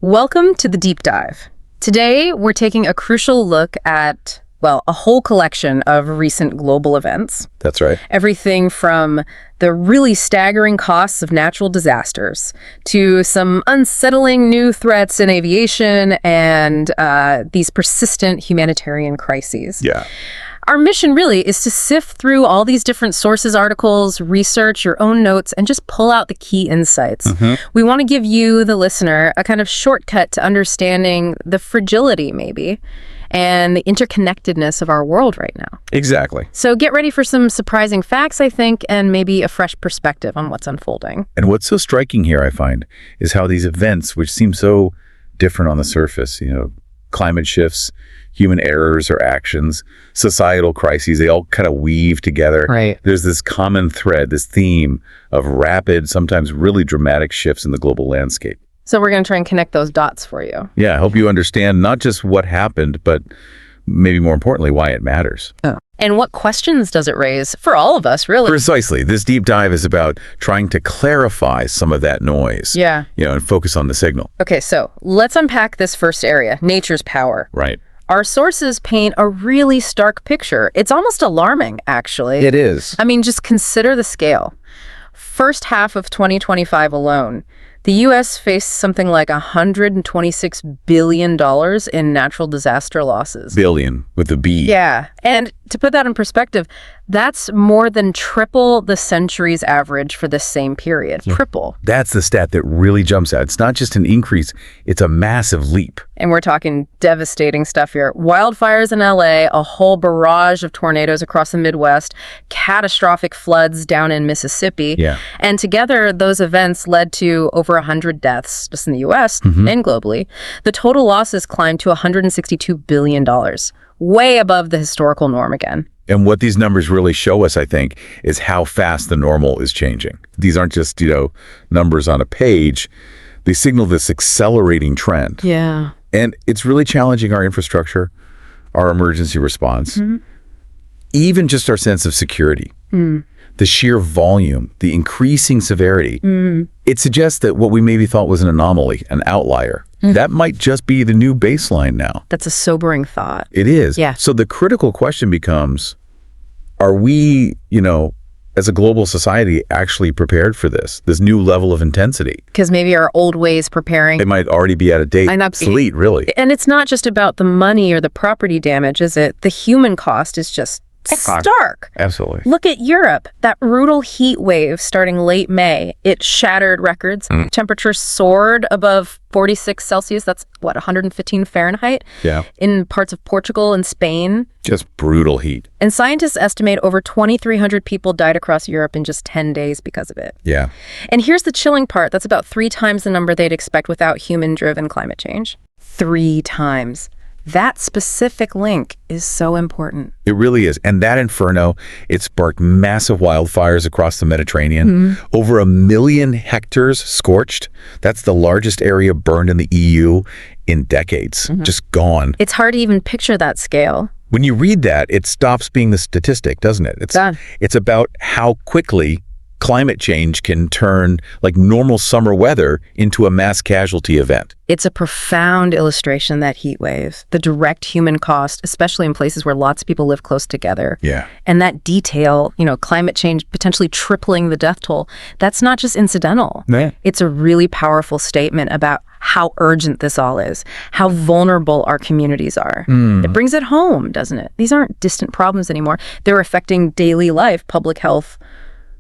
Welcome to the Deep Dive. Today, we're taking a crucial look at, well, a whole collection of recent global events. That's right. Everything from the really staggering costs of natural disasters to some unsettling new threats in aviation and these persistent humanitarian crises. Yeah. Our mission really is to sift through all these different sources, articles, research, your own notes, and just pull out the key insights. We want to give you, the listener, a kind of shortcut to understanding the fragility, maybe, and the interconnectedness of our world right now. Exactly. So get ready for some surprising facts, I think, and maybe a fresh perspective on what's unfolding. And what's so striking here, I find, is how these events, which seem so different on the surface, climate shifts, human errors or actions, societal crises, they all kind of weave together. Right. There's this common thread, this theme of rapid, sometimes really dramatic shifts in the global landscape. So we're going to try and connect those dots for you. Yeah, I hope you understand not just what happened, but maybe more importantly, why it matters. Oh. And what questions does it raise for all of us, really? Precisely. This deep dive is about trying to clarify some of that noise. Yeah. And focus on the signal. Okay, so let's unpack this first area, nature's power. Right. Our sources paint a really stark picture. It's almost alarming, actually. It is. I mean, just consider the scale. First half of 2025 alone, the U.S. faced something like $126 billion in natural disaster losses. Billion with a B. Yeah. And to put that in perspective, that's more than triple the century's average for this same period. Yeah. Triple. That's the stat that really jumps out. It's not just an increase, it's a massive leap. And we're talking devastating stuff here. Wildfires in LA, a whole barrage of tornadoes across the Midwest, catastrophic floods down in Mississippi. Yeah. And together, those events led to over 100 deaths just in the U.S. and globally. The total losses climbed to $162 billion, way above the historical norm again. And what these numbers really show us, I think, is how fast the normal is changing. These aren't just, numbers on a page. They signal this accelerating trend. Yeah. And it's really challenging our infrastructure, our emergency response, even just our sense of security. The sheer volume, the increasing severity, it suggests that what we maybe thought was an anomaly, an outlier, that might just be the new baseline now. That's a sobering thought. It is. Yeah. So the critical question becomes, are we, as a global society, actually prepared for this new level of intensity? Because maybe our old ways preparing... It might already be out of date, obsolete, really. And it's not just about the money or the property damage, is it? The human cost is just stark. Absolutely. Look at Europe. That brutal heat wave starting late May. It shattered records. Temperatures soared above 46 Celsius. That's, 115 Fahrenheit? Yeah. In parts of Portugal and Spain. Just brutal heat. And scientists estimate over 2,300 people died across Europe in just 10 days because of it. Yeah. And here's the chilling part. That's about 3 times the number they'd expect without human-driven climate change. 3 times. That specific link is so important. It really is. And that inferno, it sparked massive wildfires across the Mediterranean. Over 1 million hectares scorched. That's the largest area burned in the EU in decades. Just gone. It's hard to even picture that scale. When you read that, it stops being the statistic, doesn't it? It's about how quickly climate change can turn like normal summer weather into a mass casualty event. It's a profound illustration, that heat wave, the direct human cost, especially in places where lots of people live close together. Yeah. And that detail, climate change potentially tripling the death toll, that's not just incidental. Yeah. It's a really powerful statement about how urgent this all is, how vulnerable our communities are. It brings it home, doesn't it? These aren't distant problems anymore. They're affecting daily life, public health,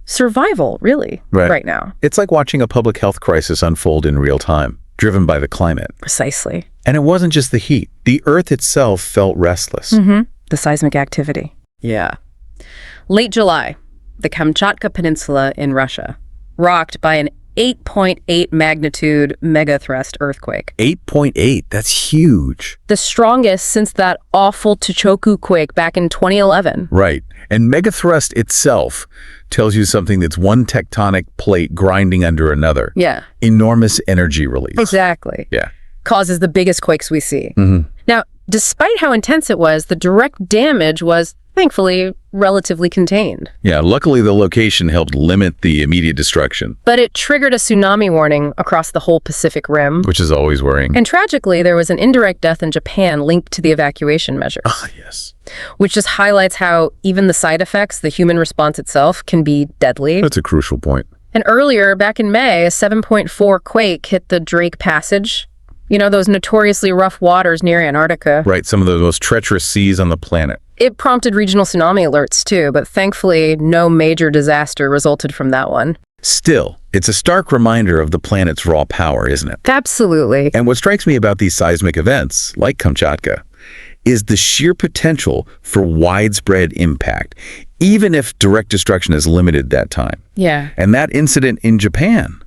survival, really, right now. It's like watching a public health crisis unfold in real time, driven by the climate. Precisely. And it wasn't just the heat. The Earth itself felt restless. The seismic activity. Yeah. Late July, the Kamchatka Peninsula in Russia, rocked by an 8.8 magnitude megathrust earthquake. 8.8, that's huge. The strongest since that awful Tohoku quake back in 2011. Right. And megathrust itself tells you something that's one tectonic plate grinding under another. Yeah. Enormous energy release. Exactly. Yeah. Causes the biggest quakes we see. Now, despite how intense it was, the direct damage was, thankfully, relatively contained. Yeah, luckily the location helped limit the immediate destruction. But it triggered a tsunami warning across the whole Pacific Rim. Which is always worrying. And tragically, there was an indirect death in Japan linked to the evacuation measures. Ah, yes. Which just highlights how even the side effects, the human response itself, can be deadly. That's a crucial point. And earlier, back in May, a 7.4 quake hit the Drake Passage. You know, those notoriously rough waters near Antarctica. Right, some of the most treacherous seas on the planet. It prompted regional tsunami alerts too, but thankfully no major disaster resulted from that one. Still, it's a stark reminder of the planet's raw power, isn't it? Absolutely. And what strikes me about these seismic events, like Kamchatka, is the sheer potential for widespread impact, even if direct destruction is limited that time. Yeah. And that incident in Japan,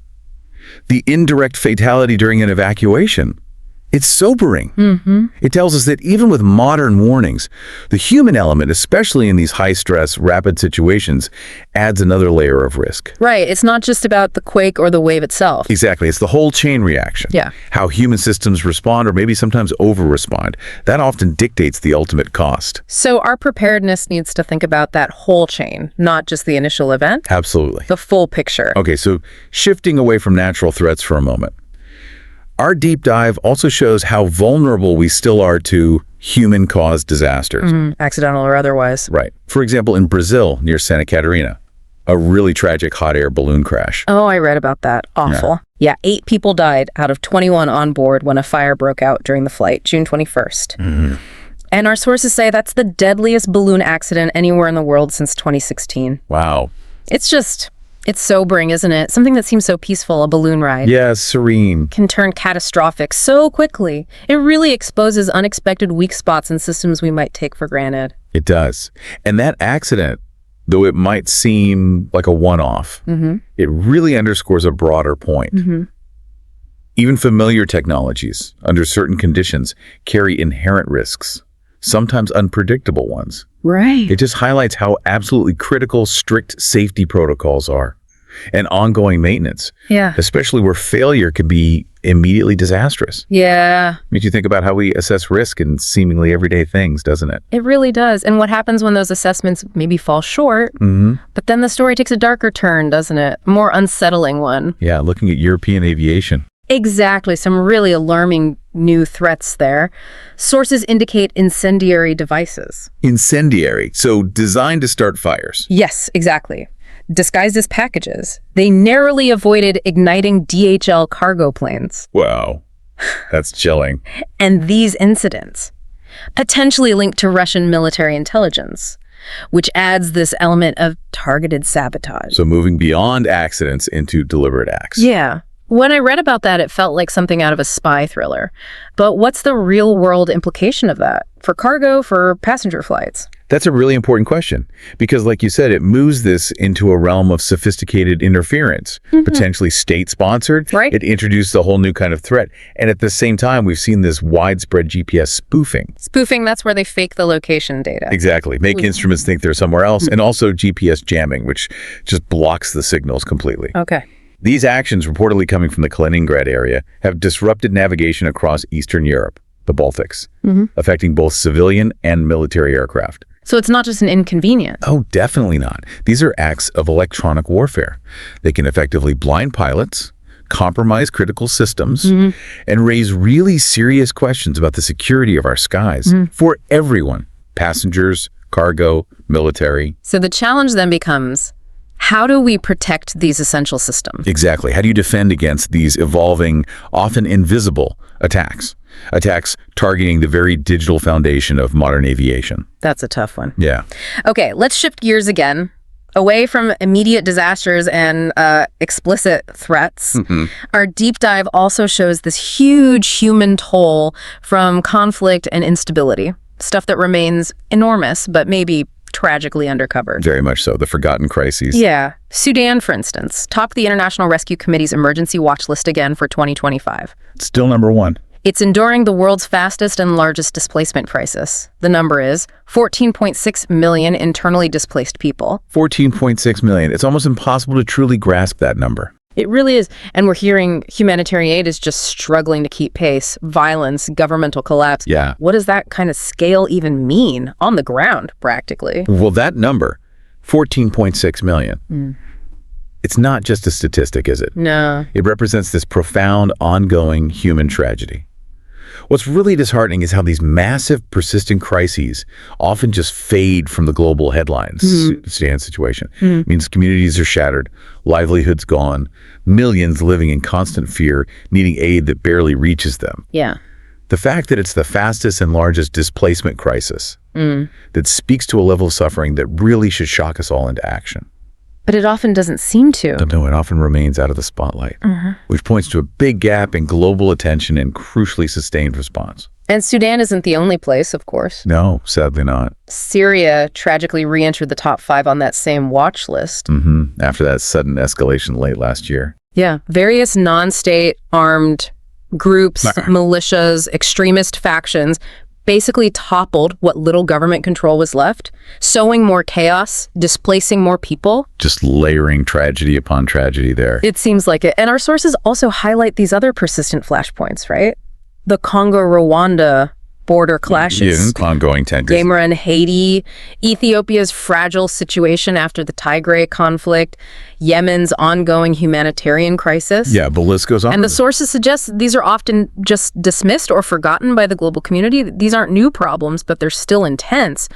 the indirect fatality during an evacuation, it's sobering. It tells us that even with modern warnings, the human element, especially in these high-stress, rapid situations, adds another layer of risk. Right. It's not just about the quake or the wave itself. Exactly. It's the whole chain reaction. Yeah. How human systems respond or maybe sometimes over-respond. That often dictates the ultimate cost. So our preparedness needs to think about that whole chain, not just the initial event. Absolutely. The full picture. Okay, so shifting away from natural threats for a moment. Our deep dive also shows how vulnerable we still are to human-caused disasters. Accidental or otherwise. Right. For example, in Brazil, near Santa Catarina, a really tragic hot air balloon crash. Oh, I read about that. Awful. Yeah, 8 people died out of 21 on board when a fire broke out during the flight, June 21st. And our sources say that's the deadliest balloon accident anywhere in the world since 2016. Wow. It's sobering, isn't it? Something that seems so peaceful, a balloon ride. Yeah, serene. Can turn catastrophic so quickly. It really exposes unexpected weak spots in systems we might take for granted. It does. And that accident, though it might seem like a one-off, it really underscores a broader point. Even familiar technologies, under certain conditions, carry inherent risks, sometimes unpredictable ones. Right. It just highlights how absolutely critical strict safety protocols are and ongoing maintenance. Yeah. Especially where failure could be immediately disastrous. Yeah. Makes you think about how we assess risk in seemingly everyday things, doesn't it? It really does. And what happens when those assessments maybe fall short, but then the story takes a darker turn, doesn't it? A more unsettling one. Yeah, looking at European aviation. Exactly. Some really alarming new threats there. Sources indicate incendiary devices. Incendiary, so designed to start fires. Yes, exactly. Disguised as packages. They narrowly avoided igniting DHL cargo planes. Wow, that's chilling. And these incidents, potentially linked to Russian military intelligence, which adds this element of targeted sabotage. So moving beyond accidents into deliberate acts. Yeah. When I read about that, it felt like something out of a spy thriller. But what's the real-world implication of that? For cargo, for passenger flights? That's a really important question, because like you said, it moves this into a realm of sophisticated interference, potentially state-sponsored. Right. It introduced a whole new kind of threat. And at the same time, we've seen this widespread GPS spoofing. Spoofing, that's where they fake the location data. Exactly. Make instruments think they're somewhere else. And also GPS jamming, which just blocks the signals completely. Okay. These actions, reportedly coming from the Kaliningrad area, have disrupted navigation across Eastern Europe, the Baltics, affecting both civilian and military aircraft. So it's not just an inconvenience. Oh, definitely not. These are acts of electronic warfare. They can effectively blind pilots, compromise critical systems, and raise really serious questions about the security of our skies for everyone, passengers, cargo, military. So the challenge then becomes, how do we protect these essential systems? Exactly. How do you defend against these evolving, often invisible attacks? Attacks targeting the very digital foundation of modern aviation. That's a tough one. Yeah. Okay, let's shift gears again, away from immediate disasters and explicit threats. Our deep dive also shows this huge human toll from conflict and instability, stuff that remains enormous, but maybe tragically undercovered. Very much so. The forgotten crises. Yeah. Sudan, for instance, topped the International Rescue Committee's emergency watch list again for 2025. Still number one. It's enduring the world's fastest and largest displacement crisis. The number is 14.6 million internally displaced people. 14.6 million. It's almost impossible to truly grasp that number. It really is. And we're hearing humanitarian aid is just struggling to keep pace. Violence, governmental collapse. Yeah. What does that kind of scale even mean on the ground, practically? Well, that number, 14.6 million, it's not just a statistic, is it? No. It represents this profound, ongoing human tragedy. What's really disheartening is how these massive, persistent crises often just fade from the global headlines. Sudan situation. It means communities are shattered, livelihoods gone, millions living in constant fear, needing aid that barely reaches them. Yeah. The fact that it's the fastest and largest displacement crisis that speaks to a level of suffering that really should shock us all into action. But it often doesn't seem to. No, it often remains out of the spotlight, which points to a big gap in global attention and crucially sustained response. And Sudan isn't the only place, of course. No, sadly not. Syria tragically re-entered the top 5 on that same watch list. After that sudden escalation late last year. Yeah. Various non-state armed groups, militias, extremist factions basically toppled what little government control was left, sowing more chaos, displacing more people. Just layering tragedy upon tragedy there. It seems like it. And our sources also highlight these other persistent flashpoints, right? The Congo-Rwanda border clashes. Yeah, ongoing tensions. Yemen and Haiti, Ethiopia's fragile situation after the Tigray conflict, Yemen's ongoing humanitarian crisis. Yeah, the list goes on. And the sources suggest these are often just dismissed or forgotten by the global community. These aren't new problems, but they're still intense.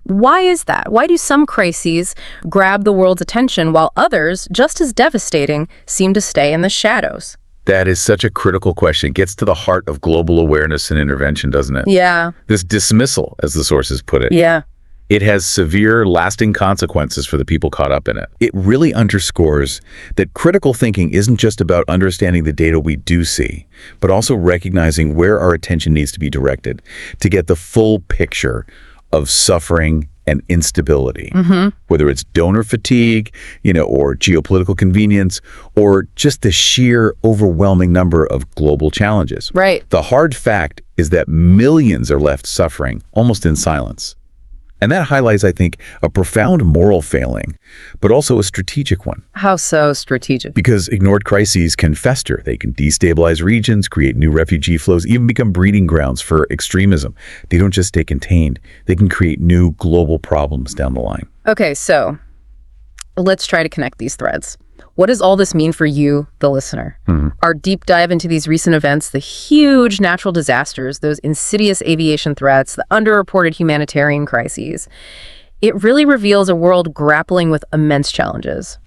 Why is that? Why do some crises grab the world's attention while others, just as devastating, seem to stay in the shadows? That is such a critical question. It gets to the heart of global awareness and intervention, doesn't it? Yeah. This dismissal, as the sources put it. Yeah. It has severe, lasting consequences for the people caught up in it. It really underscores that critical thinking isn't just about understanding the data we do see, but also recognizing where our attention needs to be directed to get the full picture of suffering and instability, whether it's donor fatigue, or geopolitical convenience, or just the sheer overwhelming number of global challenges. Right. The hard fact is that millions are left suffering almost in silence. And that highlights, I think, a profound moral failing, but also a strategic one. How so strategic? Because ignored crises can fester. They can destabilize regions, create new refugee flows, even become breeding grounds for extremism. They don't just stay contained. They can create new global problems down the line. Okay, so let's try to connect these threads. What does all this mean for you, the listener? Our deep dive into these recent events, the huge natural disasters, those insidious aviation threats, the underreported humanitarian crises, it really reveals a world grappling with immense challenges.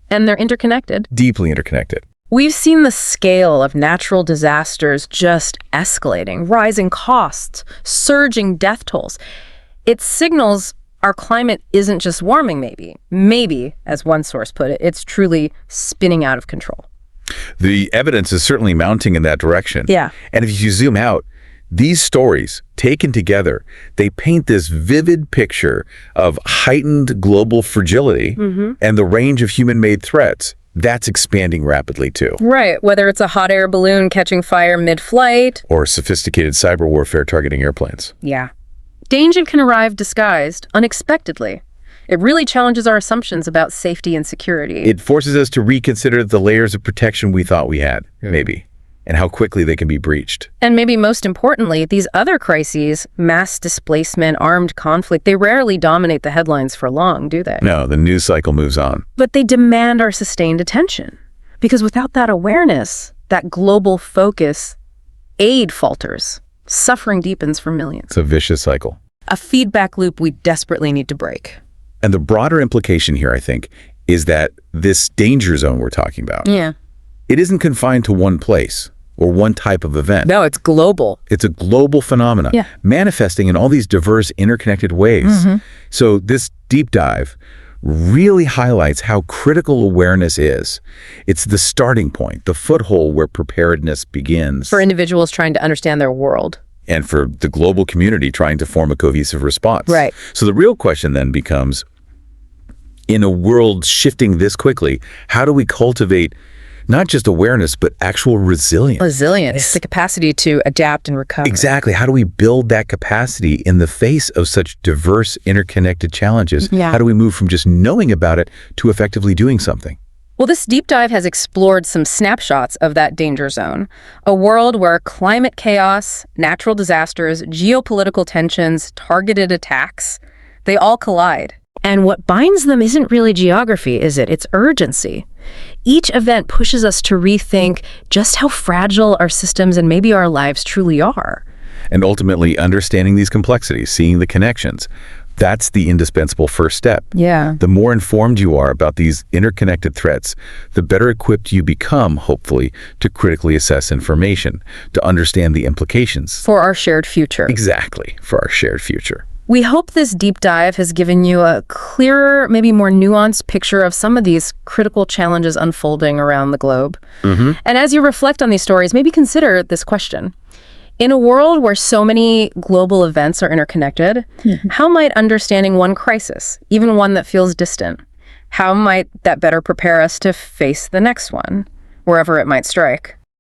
And they're interconnected. Deeply interconnected. We've seen the scale of natural disasters just escalating, rising costs, surging death tolls. It signals our climate isn't just warming, maybe. Maybe, as one source put it, it's truly spinning out of control. The evidence is certainly mounting in that direction. Yeah. And if you zoom out, these stories, taken together, they paint this vivid picture of heightened global fragility and the range of human-made threats. That's expanding rapidly, too. Right, whether it's a hot air balloon catching fire mid-flight. Or sophisticated cyber warfare targeting airplanes. Yeah. Danger can arrive disguised, unexpectedly. It really challenges our assumptions about safety and security. It forces us to reconsider the layers of protection we thought we had, maybe, and how quickly they can be breached. And maybe most importantly, these other crises, mass displacement, armed conflict, they rarely dominate the headlines for long, do they? No, the news cycle moves on. But they demand our sustained attention. Because without that awareness, that global focus, aid falters. Suffering deepens for millions. It's a vicious cycle. A feedback loop we desperately need to break. And the broader implication here, I think, is that this danger zone we're talking about, it isn't confined to one place or one type of event. No, it's global. It's a global phenomenon, manifesting in all these diverse, interconnected ways. So this deep dive really highlights how critical awareness is. It's the starting point, the foothold where preparedness begins. For individuals trying to understand their world. And for the global community trying to form a cohesive response. Right. So the real question then becomes, in a world shifting this quickly, how do we cultivate not just awareness, but actual resilience? Resilience, the capacity to adapt and recover. Exactly. How do we build that capacity in the face of such diverse, interconnected challenges? How do we move from just knowing about it to effectively doing something? Well, this deep dive has explored some snapshots of that danger zone, a world where climate chaos, natural disasters, geopolitical tensions, targeted attacks, they all collide. And what binds them isn't really geography, is it? It's urgency. Each event pushes us to rethink just how fragile our systems and maybe our lives truly are. And ultimately, understanding these complexities, seeing the connections, that's the indispensable first step. Yeah. The more informed you are about these interconnected threats, the better equipped you become, hopefully, to critically assess information, to understand the implications. For our shared future. Exactly, for our shared future. We hope this deep dive has given you a clearer, maybe more nuanced picture of some of these critical challenges unfolding around the globe. And as you reflect on these stories, maybe consider this question. In a world where so many global events are interconnected, how might understanding one crisis, even one that feels distant, how might that better prepare us to face the next one, wherever it might strike?